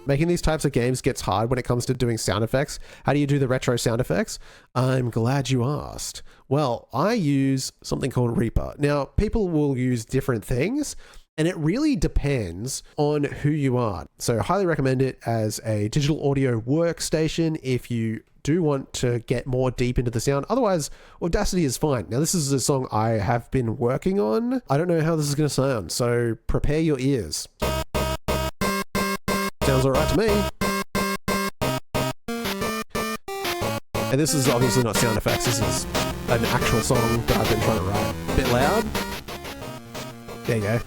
Making these types of games gets hard when it comes to doing sound effects. How do you do the retro sound effects? I'm glad you asked. Well, I use something called Reaper. Now, people will use different things, and it really depends on who you are. So I highly recommend it as a digital audio workstation if you do want to get more deep into the sound. Otherwise, Audacity is fine. Now, this is a song I have been working on. I don't know how this is going to sound, so prepare your ears. Sounds all right to me. And this is obviously not sound effects. This is an actual song that I've been trying to write. A bit loud. There you go.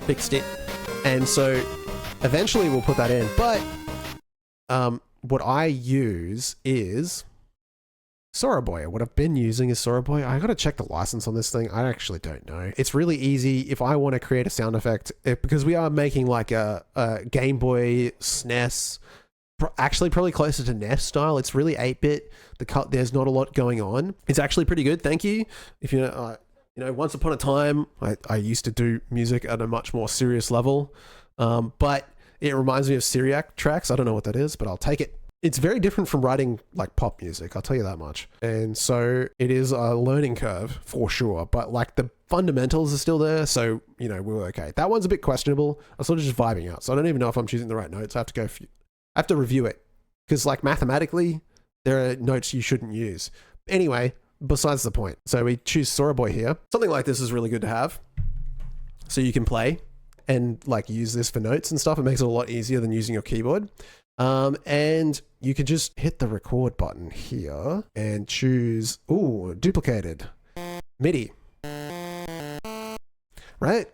Fixed it. And so eventually we'll put that in. But what I use is Sora Boy. What I've been using is Sora Boy. I gotta check the license on this thing. I actually don't know. It's really easy if I want to create a sound effect, because we are making like a Game Boy SNES, actually probably closer to NES style. It's really 8-bit. There's not a lot going on. It's actually pretty good. Thank you. If you know, once upon a time, I used to do music at a much more serious level, but it reminds me of Syriac tracks. I don't know what that is, but I'll take it. It's very different from writing like pop music, I'll tell you that much. And so it is a learning curve for sure, but like the fundamentals are still there. So, you know, we're okay. That one's a bit questionable. I'm sort of just vibing out. So I don't even know if I'm choosing the right notes. I have to review it, because like mathematically there are notes you shouldn't use. Anyway, besides the point. So we choose Sora Boy here. Something like this is really good to have. So you can play and like use this for notes and stuff. It makes it a lot easier than using your keyboard. And you could just hit the record button here and choose, duplicated MIDI, right?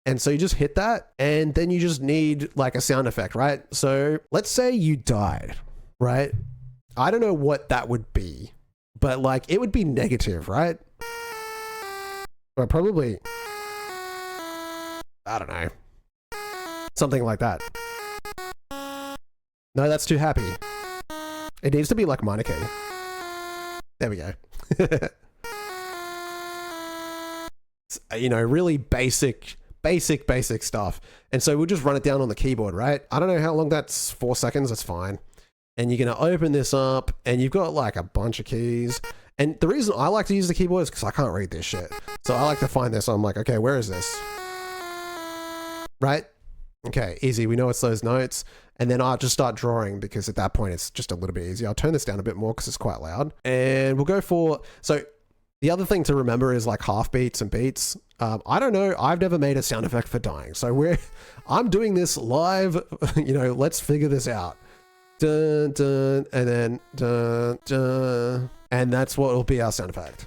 And so you just hit that, and then you just need like a sound effect, right? So let's say you died, right? I don't know what that would be, but like it would be negative, right? Or probably, I don't know, something like that. No, that's too happy. It needs to be like minor key. There we go. You know, really basic stuff. And so we'll just run it down on the keyboard, right? I don't know how long that's, 4 seconds, that's fine. And you're going to open this up, and you've got like a bunch of keys. And the reason I like to use the keyboard is because I can't read this shit. So I like to find this. So I'm like, okay, where is this? Right? Okay, easy. We know it's those notes. And then I'll just start drawing, because at that point it's just a little bit easier. I'll turn this down a bit more because it's quite loud. And we'll go for, so the other thing to remember is like half beats and beats. I don't know. I've never made a sound effect for dying. So I'm doing this live. You know, let's figure this out. Dun, dun, and then dun, dun. And that's what will be our sound effect.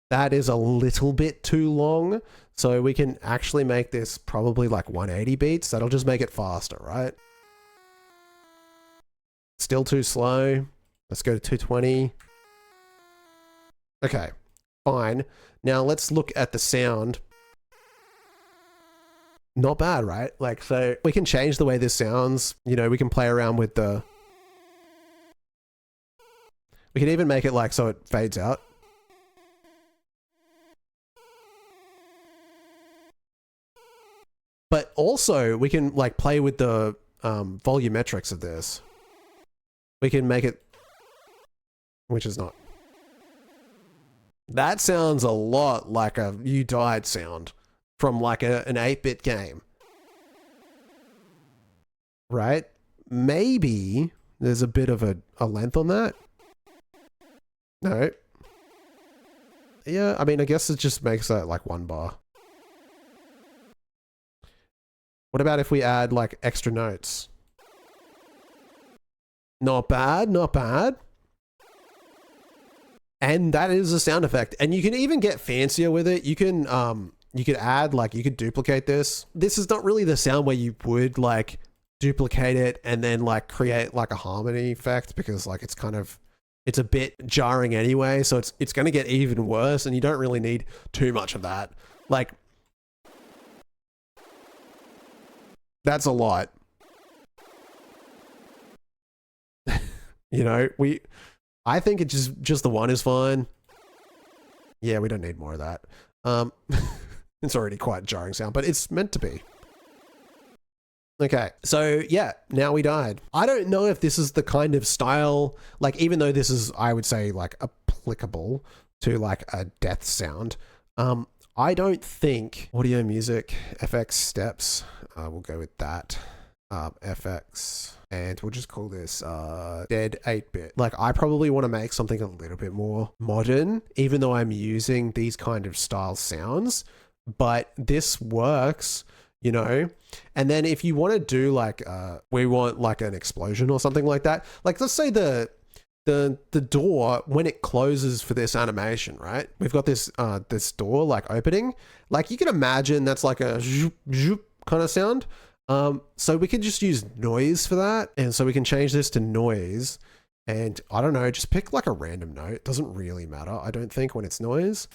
That is a little bit too long. So we can actually make this probably like 180 beats. That'll just make it faster, right? Still too slow. Let's go to 220. Okay, fine. Now let's look at the sound. Not bad, right? Like, so we can change the way this sounds. You know, we can play around with we can even make it like so it fades out. But also we can like play with the volumetrics of this. We can make it, which is not. That sounds a lot like a "you died" sound from like an 8-bit game. Right? Maybe there's a bit of a length on that. No. Yeah, I mean, I guess it just makes that like 1 bar. What about if we add like extra notes? Not bad, not bad. And that is a sound effect. And you can even get fancier with it. You can you could add, like, you could duplicate this. This is not really the sound where you would like duplicate it and then like create like a harmony effect, because like it's a bit jarring anyway, so it's going to get even worse, and you don't really need too much of that. Like, that's a lot. You know, I think it just the one is fine. Yeah, we don't need more of that. Um, it's already quite a jarring sound, but it's meant to be. Okay, so yeah, now we died. I don't know if this is the kind of style, like even though this is, I would say, like applicable to like a death sound, I don't think audio music, FX steps, we'll go with that, FX, and we'll just call this dead 8-bit. Like I probably want to make something a little bit more modern, even though I'm using these kind of style sounds, but this works. You know, and then if you want to do like, we want like an explosion or something like that. Like let's say the door, when it closes for this animation, right? We've got this, this door like opening, like you can imagine that's like a zoop, zoop kind of sound. So we can just use noise for that. And so we can change this to noise and I don't know, just pick like a random note. It doesn't really matter. I don't think when it's noise.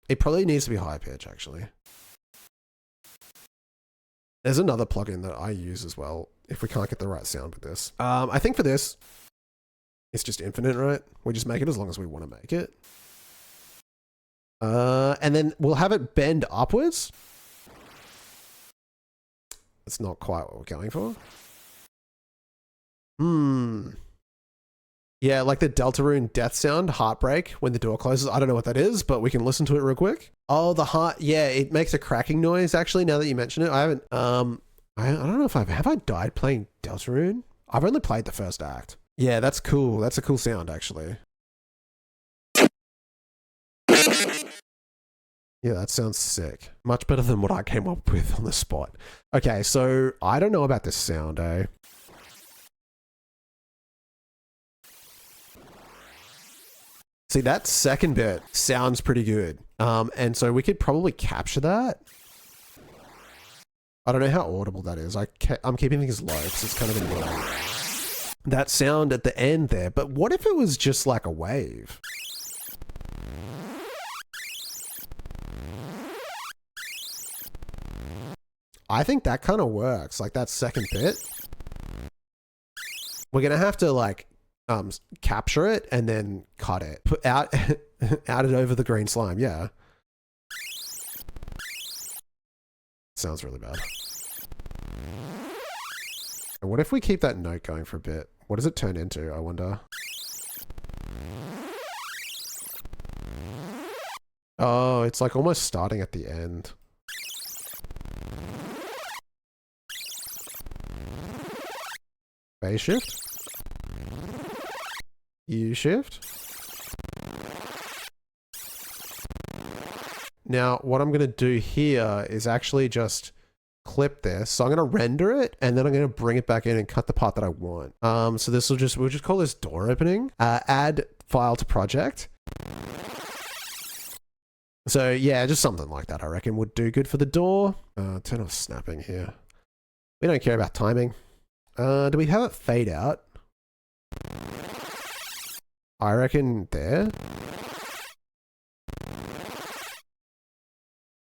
It probably needs to be high pitch, actually. There's another plugin that I use as well, if we can't get the right sound with this. I think for this, it's just infinite, right? We just make it as long as we want to make it. And then we'll have it bend upwards. That's not quite what we're going for. Yeah, like the Deltarune death sound, heartbreak, when the door closes. I don't know what that is, but we can listen to it real quick. Oh, the heart. Yeah, it makes a cracking noise, actually, now that you mention it. I haven't, I don't know if have I died playing Deltarune? I've only played the first act. Yeah, that's cool. That's a cool sound, actually. Yeah, that sounds sick. Much better than what I came up with on the spot. Okay, so I don't know about this sound, eh? See, that second bit sounds pretty good. And so we could probably capture that. I don't know how audible that is. I'm keeping things low because it's kind of annoying. That sound at the end there. But what if it was just like a wave? I think that kind of works. Like that second bit. We're going to have to like capture it and then cut it. Put out it over the green slime. Yeah. Sounds really bad. And what if we keep that note going for a bit? What does it turn into, I wonder? Oh, it's like almost starting at the end. Phase shift? U shift? Now, what I'm going to do here is actually just clip this. So I'm going to render it and then I'm going to bring it back in and cut the part that I want. So this will just, we'll just call this door opening, add file to project. So yeah, just something like that I reckon would do good for the door. Turn off snapping here. We don't care about timing. Do we have it fade out? I reckon there.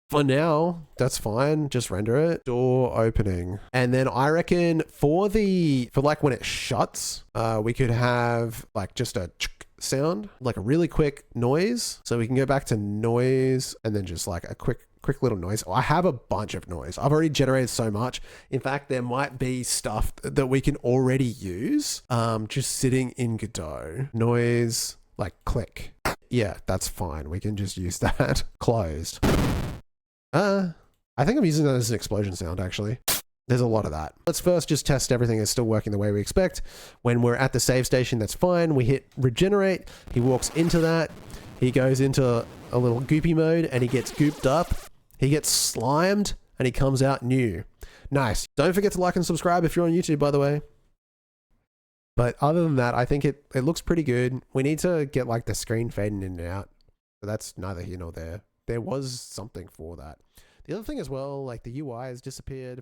For now, that's fine. Just render it. Door opening. And then I reckon for like when it shuts, we could have like just a sound, like a really quick noise. So we can go back to noise and then just like a quick little noise. I have a bunch of noise. I've already generated so much. In fact, there might be stuff that we can already use just sitting in Godot. Noise, like click. Yeah, that's fine. We can just use that. Closed. I think I'm using that as an explosion sound, actually. There's a lot of that. Let's first just test everything is still working the way we expect. When we're at the save station, that's fine. We hit regenerate. He walks into that. He goes into a little goopy mode and he gets gooped up. He gets slimed and he comes out new. Nice. Don't forget to like and subscribe if you're on YouTube, by the way. But other than that, I think it looks pretty good. We need to get like the screen fading in and out. But that's neither here nor there. There was something for that. The other thing as well, like the UI has disappeared.